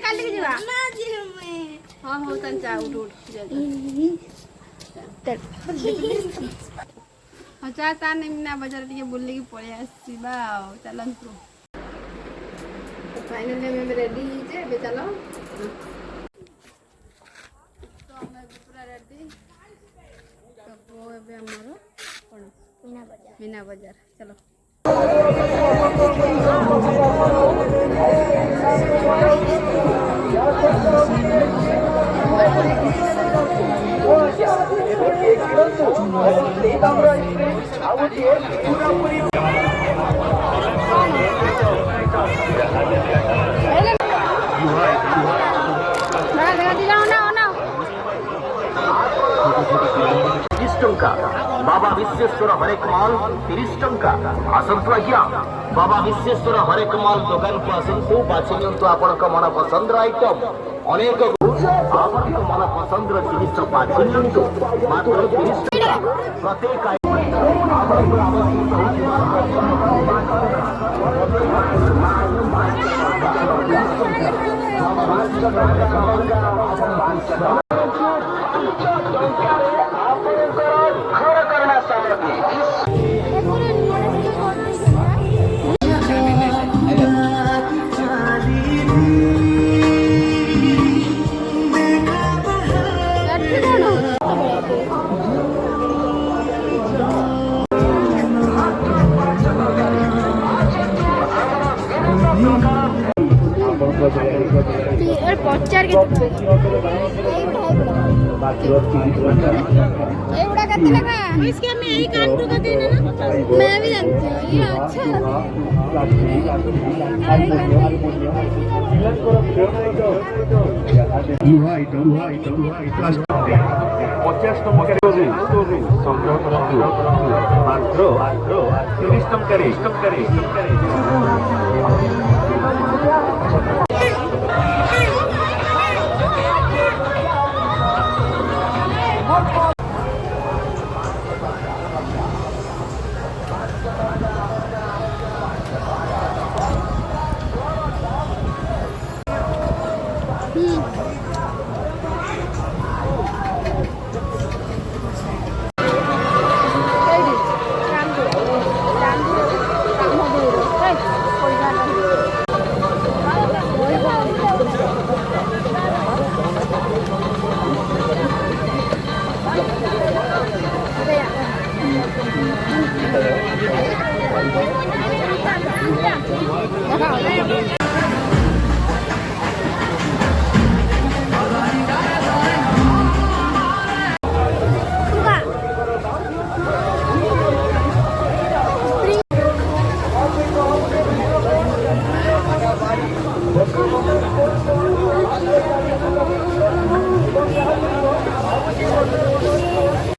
काली के जीवा ना जी में हां हो तन जा उठ उठ चल अच्छा ता मीना बाजार टिके बुल्ली की पळे आसीबा चलंतु तो फाइनली मैं रेडी जे बे चलो तो हम पूरा रेडी तो वो एबे हमरो कोन मीना बाजार चलो बाबा विश्वेश्वर हरेक माल 30 टंका आसंतु आज्ञा बाबा विश्वेश्वर हरेक माल दुकान को आसंतु बाछि नियंतु आपनक मन पसंद आइटम अनेक आपनक मन पसंद जिनिस बाछि नियंतु मात्र 30 टंका प्रत्येक पचार के एवढा किती लगा इसके मैं यही काट दूंगा देना ना मैं भी जानती हूं ये अच्छा